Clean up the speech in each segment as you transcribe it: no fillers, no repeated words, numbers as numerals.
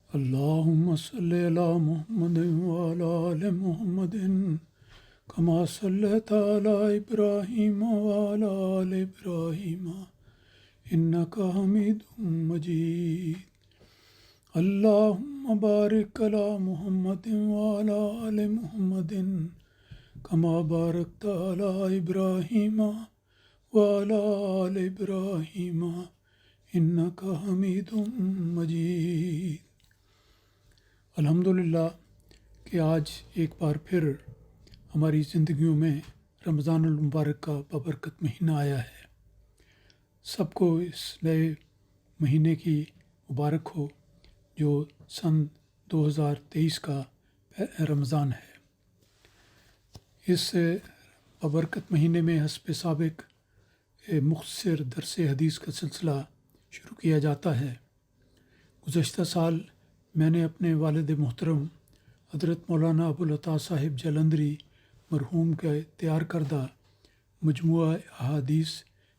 اللهم صل على محمد وعلى آل محمد كما صليت على إبراهيم وعلى آل إبراهيم إنك حميد مجيد. اللهم بارك على محمد وعلى آل محمد كما باركت على إبراهيم وعلى آل إبراهيم إنك حميد مجيد. الحمدللہ کہ آج ایک بار پھر ہماری زندگیوں میں رمضان المبارک کا بابرکت مہینہ آیا ہے. سب کو اس نئے مہینے کی مبارک ہو جو سن 2023 کا رمضان ہے. اس بابرکت مہینے میں حسب سابق مختصر درس حدیث کا سلسلہ شروع کیا جاتا ہے. گزشتہ سال میں نے اپنے والد محترم حضرت مولانا ابوالعطا صاحب جلندری مرحوم کے تیار کردہ مجموعہ احادیث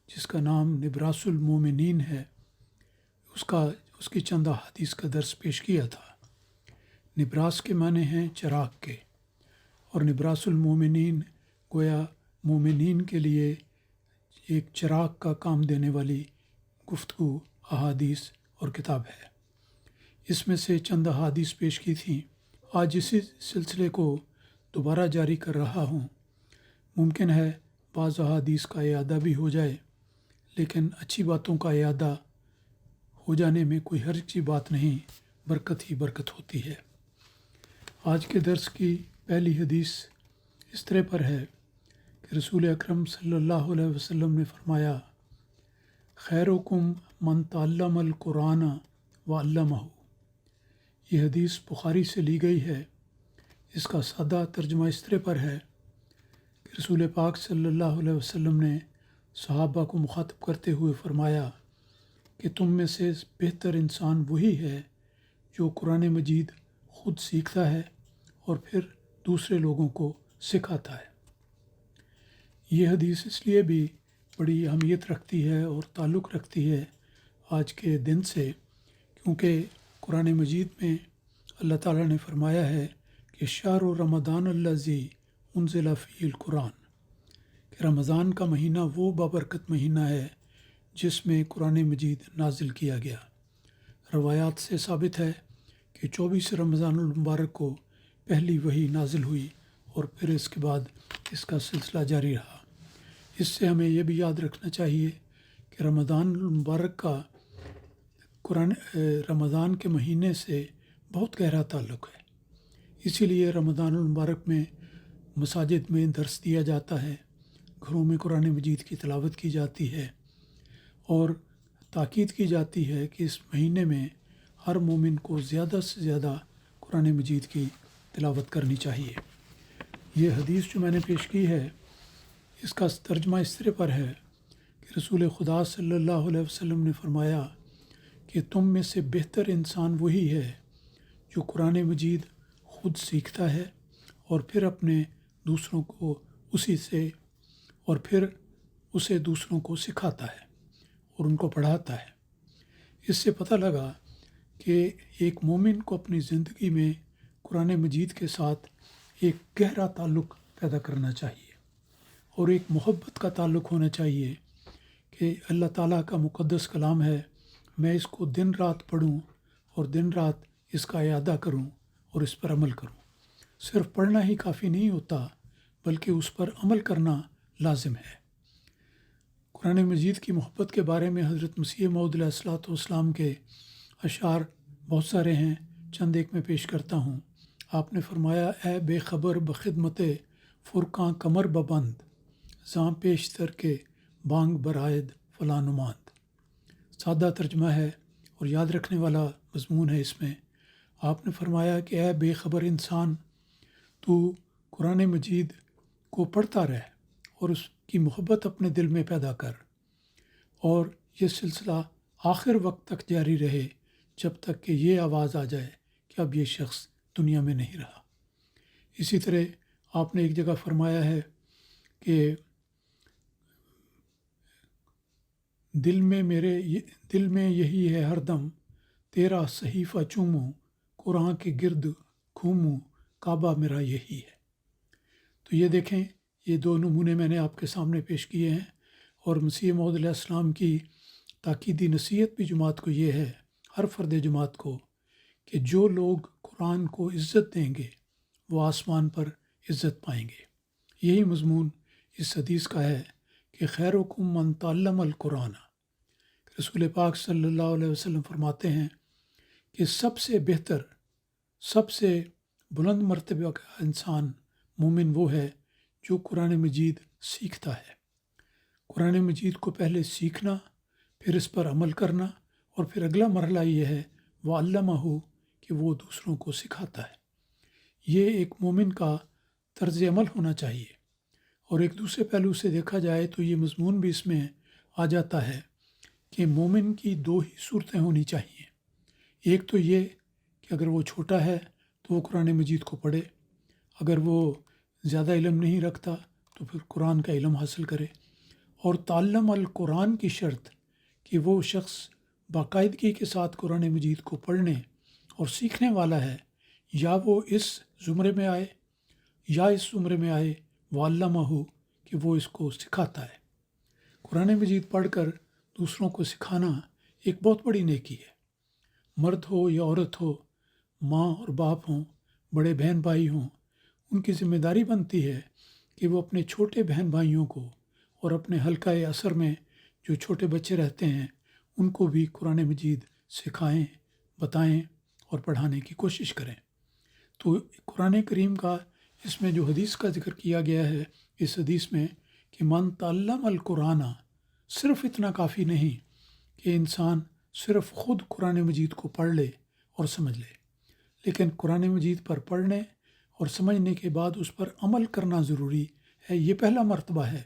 جس کا نام نبراس المومنین ہے اس کی چند احادیث کا درس پیش کیا تھا. نبراس کے معنی ہیں چراغ کے، اور نبراس المومنین گویا مومنین کے لیے ایک چراغ کا کام دینے والی گفتگو، احادیث اور کتاب ہے. اس میں سے چند احادیث پیش کی تھیں. آج اسی سلسلے کو دوبارہ جاری کر رہا ہوں. ممکن ہے بعض احادیث کا اعادہ بھی ہو جائے، لیکن اچھی باتوں کا اعادہ ہو جانے میں کوئی حرج کی بات نہیں، برکت ہی برکت ہوتی ہے. آج کے درس کی پہلی حدیث اس طرح پر ہے کہ رسول اکرم صلی اللہ علیہ وسلم نے فرمایا، خیرکم من تعلم القرآن وعلمہ. یہ حدیث بخاری سے لی گئی ہے. اس کا سادہ ترجمہ اس طرح پر ہے کہ رسول پاک صلی اللہ علیہ وسلم نے صحابہ کو مخاطب کرتے ہوئے فرمایا کہ تم میں سے بہتر انسان وہی ہے جو قرآن مجید خود سیکھتا ہے اور پھر دوسرے لوگوں کو سکھاتا ہے. یہ حدیث اس لیے بھی بڑی اہمیت رکھتی ہے اور تعلق رکھتی ہے آج کے دن سے، کیونکہ قرآن مجید میں اللہ تعالیٰ نے فرمایا ہے کہ شہر رمضان الذی انزل فیہ القرآن، کہ رمضان کا مہینہ وہ بابرکت مہینہ ہے جس میں قرآن مجید نازل کیا گیا. روایات سے ثابت ہے کہ 24 رمضان المبارک کو پہلی وحی نازل ہوئی اور پھر اس کے بعد اس کا سلسلہ جاری رہا. اس سے ہمیں یہ بھی یاد رکھنا چاہیے کہ رمضان المبارک کا رمضان کے مہینے سے بہت گہرا تعلق ہے. اسی لیے رمضان المبارک میں مساجد میں درس دیا جاتا ہے، گھروں میں قرآن مجید کی تلاوت کی جاتی ہے، اور تاکید کی جاتی ہے کہ اس مہینے میں ہر مومن کو زیادہ سے زیادہ قرآن مجید کی تلاوت کرنی چاہیے. یہ حدیث جو میں نے پیش کی ہے اس کا ترجمہ اس طرح پر ہے کہ رسول خدا صلی اللہ علیہ وسلم نے فرمایا کہ تم میں سے بہتر انسان وہی ہے جو قرآن مجید خود سیکھتا ہے اور پھر اسے دوسروں کو سکھاتا ہے اور ان کو پڑھاتا ہے. اس سے پتہ لگا کہ ایک مومن کو اپنی زندگی میں قرآن مجید کے ساتھ ایک گہرا تعلق پیدا کرنا چاہیے اور ایک محبت کا تعلق ہونا چاہیے کہ اللہ تعالیٰ کا مقدس کلام ہے، میں اس کو دن رات پڑھوں اور دن رات اس کا اعادہ کروں اور اس پر عمل کروں. صرف پڑھنا ہی کافی نہیں ہوتا، بلکہ اس پر عمل کرنا لازم ہے. قرآن مجید کی محبت کے بارے میں حضرت مسیح موعود علیہ الصلوۃ والسلام کے اشعار بہت سارے ہیں، چند ایک میں پیش کرتا ہوں. آپ نے فرمایا، اے بے خبر بخدمت فرقاں کمر ببند، زاں پیشتر کے بانگ برائد فلاں نماند. سادہ ترجمہ ہے اور یاد رکھنے والا مضمون ہے. اس میں آپ نے فرمایا کہ اے بے خبر انسان، تو قرآن مجید کو پڑھتا رہ اور اس کی محبت اپنے دل میں پیدا کر، اور یہ سلسلہ آخر وقت تک جاری رہے جب تک کہ یہ آواز آ جائے کہ اب یہ شخص دنیا میں نہیں رہا. اسی طرح آپ نے ایک جگہ فرمایا ہے کہ دل میں یہی ہے ہر دم، تیرا صحیفہ چوموں قرآن کے گرد گھوموں، کعبہ میرا یہی ہے۔ تو یہ دیکھیں، یہ دو نمونے میں نے آپ کے سامنے پیش کیے ہیں، اور مسیح موعود علیہ السلام کی تاکیدی نصیحت بھی جماعت کو یہ ہے، ہر فرد جماعت کو، کہ جو لوگ قرآن کو عزت دیں گے وہ آسمان پر عزت پائیں گے۔ یہی مضمون اس حدیث کا ہے کہ خیرکم من تعلم القرآن۔ رسول پاک صلی اللہ علیہ وسلم فرماتے ہیں کہ سب سے بہتر، سب سے بلند مرتبہ کا انسان مومن وہ ہے جو قرآن مجید سیکھتا ہے۔ قرآن مجید کو پہلے سیکھنا، پھر اس پر عمل کرنا، اور پھر اگلا مرحلہ یہ ہے وَعَلَّمَهُ کہ وہ دوسروں کو سکھاتا ہے۔ یہ ایک مومن کا طرز عمل ہونا چاہیے۔ اور ایک دوسرے پہلو سے دیکھا جائے تو یہ مضمون بھی اس میں آ جاتا ہے کہ مومن کی دو ہی صورتیں ہونی چاہیے۔ ایک تو یہ کہ اگر وہ چھوٹا ہے تو وہ قرآن مجید کو پڑھے، اگر وہ زیادہ علم نہیں رکھتا تو پھر قرآن کا علم حاصل کرے۔ اور تعلم القرآن کی شرط کہ وہ شخص باقاعدگی کے ساتھ قرآن مجید کو پڑھنے اور سیکھنے والا ہے، یا وہ اس زمرے میں آئے یا اس زمرے میں آئے وَعَلَّمَهُ کہ وہ اس کو سکھاتا ہے۔ قرآن مجید پڑھ کر دوسروں کو سکھانا ایک بہت بڑی نیکی ہے۔ مرد ہو یا عورت ہو، ماں اور باپ ہوں، بڑے بہن بھائی ہوں، ان کی ذمہ داری بنتی ہے کہ وہ اپنے چھوٹے بہن بھائیوں کو اور اپنے حلقہ اثر میں جو چھوٹے بچے رہتے ہیں ان کو بھی قرآن مجید سکھائیں، بتائیں اور پڑھانے کی کوشش کریں۔ تو قرآن کریم کا اس میں جو حدیث کا ذکر کیا گیا ہے، اس حدیث میں کہ من تعلم القرآن، صرف اتنا کافی نہیں کہ انسان صرف خود قرآن مجید کو پڑھ لے اور سمجھ لے، لیکن قرآن مجید پر پڑھنے اور سمجھنے کے بعد اس پر عمل کرنا ضروری ہے۔ یہ پہلا مرتبہ ہے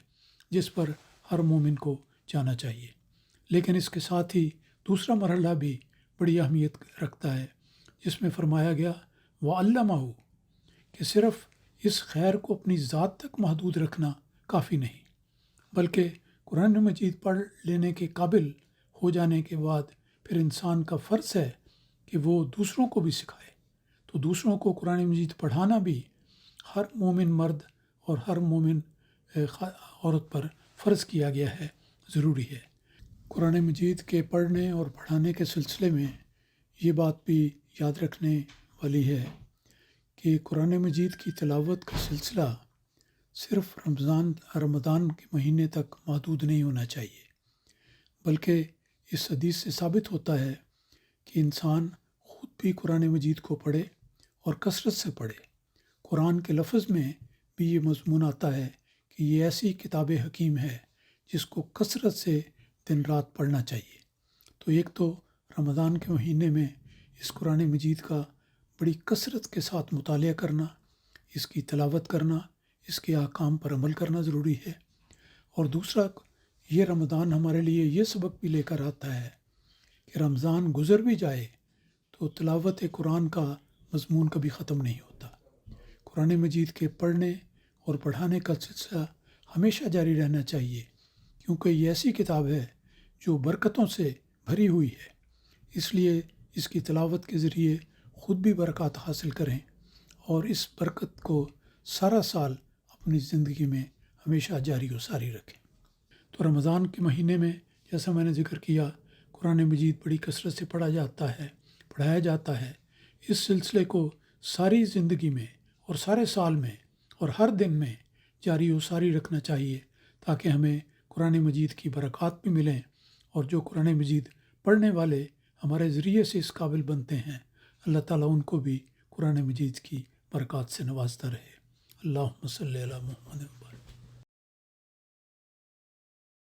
جس پر ہر مومن کو جانا چاہیے۔ لیکن اس کے ساتھ ہی دوسرا مرحلہ بھی بڑی اہمیت رکھتا ہے، جس میں فرمایا گیا وَعَلَّمَهُ کہ صرف اس خیر کو اپنی ذات تک محدود رکھنا کافی نہیں، بلکہ قرآن مجید پڑھ لینے کے قابل ہو جانے کے بعد پھر انسان کا فرض ہے کہ وہ دوسروں کو بھی سکھائے۔ تو دوسروں کو قرآن مجید پڑھانا بھی ہر مومن مرد اور ہر مومن عورت پر فرض کیا گیا ہے، ضروری ہے۔ قرآن مجید کے پڑھنے اور پڑھانے کے سلسلے میں یہ بات بھی یاد رکھنے والی ہے کہ قرآن مجید کی تلاوت کا سلسلہ صرف رمضان کے مہینے تک محدود نہیں ہونا چاہیے، بلکہ اس حدیث سے ثابت ہوتا ہے کہ انسان خود بھی قرآن مجید کو پڑھے اور کثرت سے پڑھے۔ قرآن کے لفظ میں بھی یہ مضمون آتا ہے کہ یہ ایسی کتاب حکیم ہے جس کو کثرت سے دن رات پڑھنا چاہیے۔ تو ایک تو رمضان کے مہینے میں اس قرآن مجید کا بڑی کثرت کے ساتھ مطالعہ کرنا، اس کی تلاوت کرنا، اس کے احکام پر عمل کرنا ضروری ہے۔ اور دوسرا، یہ رمضان ہمارے لیے یہ سبق بھی لے کر آتا ہے کہ رمضان گزر بھی جائے تو تلاوت قرآن کا مضمون کبھی ختم نہیں ہوتا۔ قرآن مجید کے پڑھنے اور پڑھانے کا سلسلہ ہمیشہ جاری رہنا چاہیے، کیونکہ یہ ایسی کتاب ہے جو برکتوں سے بھری ہوئی ہے۔ اس لیے اس کی تلاوت کے ذریعے خود بھی برکات حاصل کریں اور اس برکت کو سارا سال اپنی زندگی میں ہمیشہ جاری و ساری رکھیں۔ تو رمضان کے مہینے میں جیسا میں نے ذکر کیا، قرآن مجید بڑی کثرت سے پڑھا جاتا ہے، پڑھایا جاتا ہے۔ اس سلسلے کو ساری زندگی میں اور سارے سال میں اور ہر دن میں جاری و ساری رکھنا چاہیے، تاکہ ہمیں قرآن مجید کی برکات بھی ملیں، اور جو قرآن مجید پڑھنے والے ہمارے ذریعے سے اس قابل بنتے ہیں، اللہ تعالیٰ ان کو بھی قرآن مجید کی برکات سے نوازتا رہے۔ اللہم صلی علی محمد۔